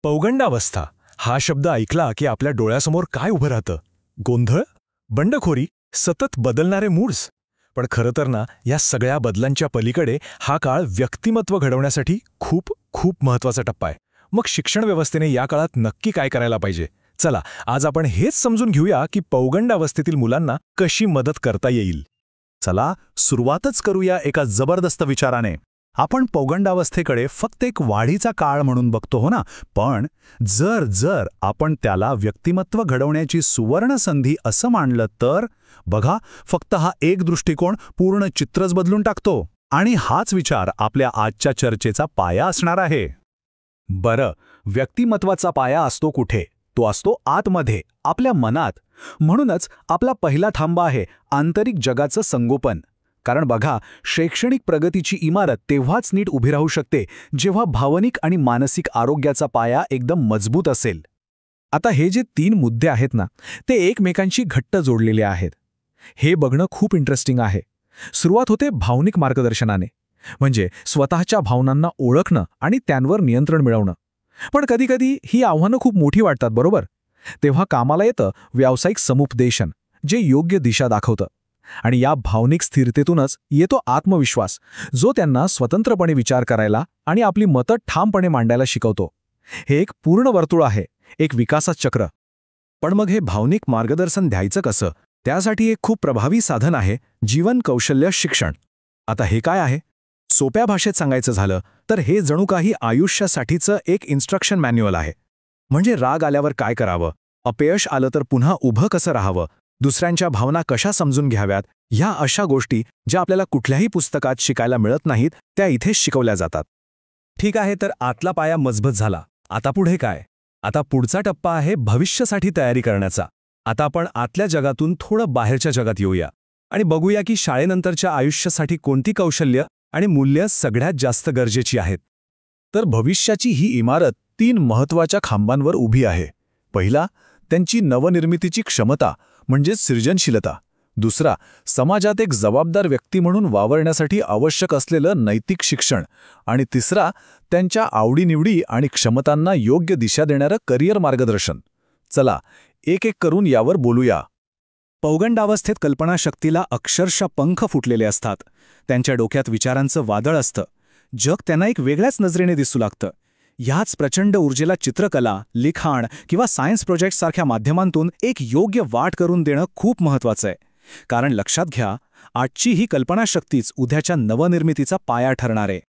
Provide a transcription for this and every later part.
पौगंडावस्था हा शब्द ऐकला की आपल्या डोळ्यासमोर काय उभं राहतं? गोंधळ, बंडखोरी, सतत बदलणारे मूड्स. पण खरं तर ना, या सगळ्या बदलांच्या पलीकडे हा काळ व्यक्तिमत्व घडवण्यासाठी खूप खूप महत्वाचा टप्पा आहे. मग शिक्षण व्यवस्थेने या काळात नक्की काय करायला पाहिजे? चला, आज आपण हेच समजून घेऊया की पौगंडावस्थेतील मुलांना कशी मदत करता येईल. चला सुरुवातच करूया एका जबरदस्त विचाराने. आपण पौगंडावस्थेकडे फक्त एक वाढीचा काळ म्हणून बघतो हो ना, पण जर जर आपण त्याला व्यक्तिमत्व घडवण्याची सुवर्ण संधी असं मानलं तर बघा, फक्त हा एक दृष्टिकोन पूर्ण चित्रच बदलून टाकतो. आणि हाच विचार आपल्या आजच्या चर्चेचा पाया असणार आहे. बरं, व्यक्तिमत्वाचा पाया असतो कुठे? तो असतो आतमध्ये, आपल्या मनात. म्हणूनच आपला पहिला थांबा आहे आंतरिक जगाचं संगोपन. कारण बघा, शैक्षणिक प्रगतीची इमारत तेव्हाच नीट उभी राहू शकते जेव्हा भावनिक आणि मानसिक आरोग्याचा पाया एकदम मजबूत असेल. आता हे जे 3 मुद्दे आहेत ना, ते एकमेकांशी घट्ट जोडलेले आहेत. हे बघणं खूप इंटरेस्टिंग आहे. सुरुवात होते भावनिक मार्गदर्शनाने, म्हणजे स्वतःच्या भावनांना ओळखणं आणि त्यांवर नियंत्रण मिळवणं. पण कधीकधी ही आव्हानं खूप मोठी वाटतात, बरोबर? तेव्हा कामाला येतं व्यावसायिक समुपदेशन, जे योग्य दिशा दाखवतं. आणि या भावनिक स्थिरतेतूनच येतो आत्मविश्वास, जो त्यांना स्वतंत्रपणे विचार करायला आणि आपली मतं ठामपणे मांडायला शिकवतो. हे एक पूर्ण वर्तुळ आहे, एक विकासाचं चक्र. पण मग हे भावनिक मार्गदर्शन द्यायचं कसं? त्यासाठी एक खूप प्रभावी साधन आहे, जीवन कौशल्य शिक्षण. आता हे काय आहे? सोप्या भाषेत सांगायचं झालं तर हे जणू काही आयुष्यासाठीचं एक इन्स्ट्रक्शन मॅन्युअल आहे. म्हणजे राग आल्यावर काय करावं, अपयश आलं तर पुन्हा उभं कसं राहावं, दुसऱ्यांच्या भावना कशा समजून घ्याव्यात, ह्या अशा गोष्टी ज्या आपल्याला कुठल्याही पुस्तकात शिकायला मिळत नाहीत, त्या इथेच शिकवल्या जातात. ठीक आहे, तर आतला पाया मजबूत झाला. आता पुढे काय? आता पुढचा टप्पा आहे भविष्यासाठी तयारी करण्याचा. आता आपण आतल्या जगातून थोडं बाहेरच्या जगात येऊया आणि बघूया की शाळेनंतरच्या आयुष्यासाठी कोणती कौशल्य आणि मूल्य सगळ्यात जास्त गरजेची आहेत. तर भविष्याची ही इमारत 3 महत्त्वाच्या खांबांवर उभी आहे. पहिला, त्यांची नवनिर्मितीची क्षमता म्हणजे सृजनशीलता. दुसरा, समाजात एक जबाबदार व्यक्ती म्हणून वावरण्यासाठी आवश्यक असलेलं नैतिक शिक्षण. आणि तिसरा, त्यांच्या आवडीनिवडी आणि क्षमतांना योग्य दिशा देणारं करिअर मार्गदर्शन. चला एक एक करून यावर बोलूया. पौगंडावस्थेत कल्पनाशक्तीला अक्षरशः पंख फुटलेले असतात. त्यांच्या डोक्यात विचारांचं वादळ असतं. जग त्यांना एक वेगळ्याच नजरेने दिसू लागतं. ह्याच प्रचंड ऊर्जेला चित्रकला, लिखाण किंवा सायन्स प्रोजेक्टसारख्या माध्यमांतून एक योग्य वाट करून देणं खूप महत्त्वाचं आहे. कारण लक्षात घ्या, आजची ही कल्पनाशक्तीच उद्याच्या नवनिर्मितीचा पाया ठरणार आहे.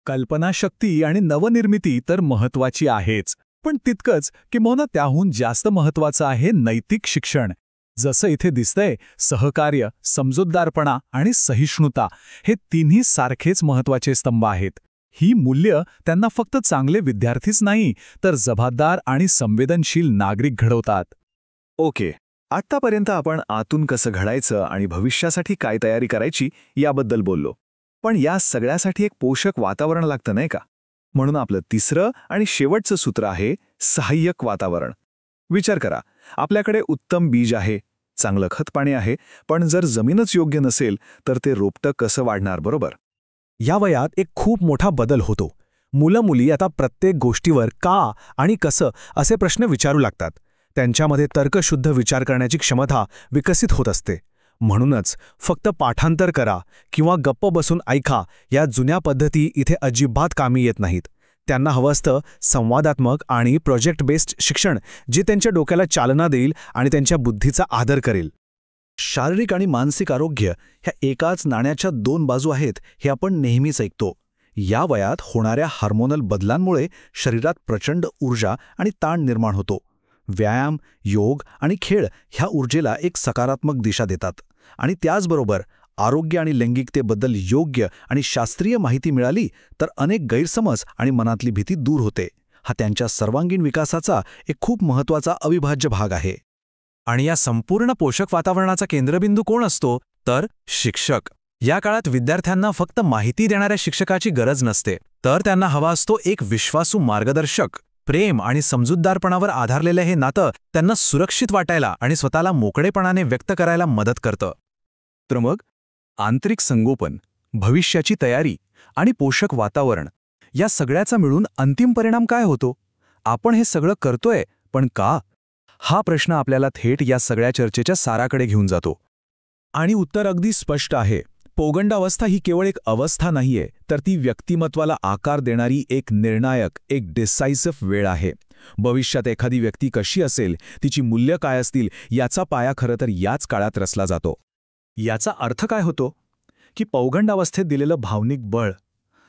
कल्पनाशक्ती आणि नवनिर्मिती तर महत्त्वाची आहेच, पण तितकंच किंबहुना त्याहून जास्त महत्त्वाचं आहे नैतिक शिक्षण. जसं इथे दिसतंय, सहकार्य, समजूतदारपणा आणि सहिष्णुता हे तिन्ही सारखेच महत्त्वाचे स्तंभ आहेत. ही मूल्य त्यांना फक्त चांगले विद्यार्थीच नाही, तर जबाबदार आणि संवेदनशील नागरिक घडवतात. ओके, आत्तापर्यंत आपण आतून कसं घडायचं आणि भविष्यासाठी काय तयारी करायची याबद्दल बोललो. पण या सगळ्यासाठी एक पोषक वातावरण लागतं, नाही का? म्हणून आपलं तिसरं आणि शेवटचं सूत्र आहे सहाय्यक वातावरण. विचार करा, आपल्याकडे उत्तम बीज आहे, चांगलं खतपाणी आहे, पण जर जमीनच योग्य नसेल तर ते रोपटं कसं वाढणार, बरोबर? या वयात एक खूप मोठा बदल होतो. मुलं-मुली आता प्रत्येक गोष्टीवर का आणि कसं असे प्रश्न विचारू लागतात. त्यांच्यामध्ये तर्कशुद्ध विचार करण्याची क्षमता विकसित होत असते. म्हणूनच फक्त पाठांतर करा किंवा गप्प बसून ऐका या जुन्या पद्धती इथे अजिबात कामी येत नाहीत. त्यांना हवं असतं संवादात्मक आणि प्रोजेक्ट बेस्ड शिक्षण, जे त्यांच्या डोक्याला चालना देईल आणि त्यांच्या बुद्धीचा आदर करेल. शारीरिक आणि मानसिक आरोग्य ह्या एकाच नाण्याच्या 2 बाजू आहेत हे आपण नेहमीच ऐकतो. या वयात होणाऱ्या हार्मोनल बदलांमुळे शरीरात प्रचंड ऊर्जा आणि ताण निर्माण होतो. व्यायाम, योग आणि खेळ ह्या ऊर्जेला एक सकारात्मक दिशा देतात. आणि त्याचबरोबर आरोग्य आणि लैंगिकतेबद्दल योग्य आणि शास्त्रीय माहिती मिळाली तर अनेक गैरसमज आणि मनातली भीती दूर होते. हा त्यांच्या सर्वांगीण विकासाचा एक खूप महत्त्वाचा अविभाज्य भाग आहे. आणि या संपूर्ण पोषक वातावरणाचा केंद्रबिंदू कोण असतो? तर शिक्षक. या काळात विद्यार्थ्यांना फक्त माहिती देणाऱ्या शिक्षकाची गरज नसते, तर त्यांना हवा असतो एक विश्वासू मार्गदर्शक. प्रेम आणि समजूतदारपणावर आधारलेलं हे नातं त्यांना सुरक्षित वाटायला आणि स्वतःला मोकळेपणाने व्यक्त करायला मदत करतं. तर मग आंतरिक संगोपन, भविष्याची तयारी आणि पोषक वातावरण या सगळ्याचा मिळून अंतिम परिणाम काय होतो? आपण हे सगळं करतोय, पण का? हा प्रश्न आपल्याला थेट या सगळ्या चर्चेच्या साराकडे घेऊन जातो. आणि उत्तर अगदी स्पष्ट आहे. पौगंडावस्था ही केवळ एक अवस्था नाहीये, तर ती व्यक्तिमत्वाला आकार देणारी एक निर्णायक, एक डिसाइसिव्ह वेळ आहे. भविष्यात एखादी व्यक्ती कशी असेल, तिची मूल्य काय असतील, याचा पाया खरं तर याच काळात रचला जातो. याचा अर्थ काय होतो? की पौगंडावस्थेत दिलेलं भावनिक बळ,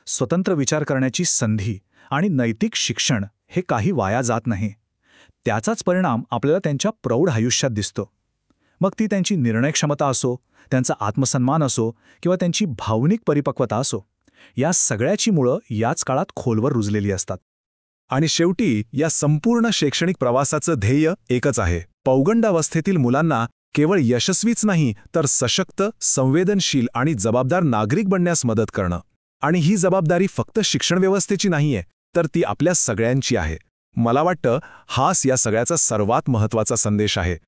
स्वतंत्र विचार करण्याची संधी आणि नैतिक शिक्षण हे काही वाया जात नाही. त्याचाच परिणाम आपल्याला त्यांच्या प्रौढ आयुष्यात दिसतो. मग ती त्यांची निर्णयक्षमता असो, त्यांचा आत्मसन्मान असो किंवा त्यांची भावनिक परिपक्वता असो, या सगळ्याची मुळं याच काळात खोलवर रुजलेली असतात. आणि शेवटी या संपूर्ण शैक्षणिक प्रवासाचं ध्येय एकच आहे. पौगंडावस्थेतील मुलांना केवळ यशस्वीच नाही, तर सशक्त, संवेदनशील आणि जबाबदार नागरिक बनण्यास मदत करणं. आणि ही जबाबदारी फक्त शिक्षण व्यवस्थेची नाहीये, तर ती आपल्या सगळ्यांची आहे. मला वाटतं हाच या सगळ्याचा सर्वात महत्त्वाचा संदेश आहे.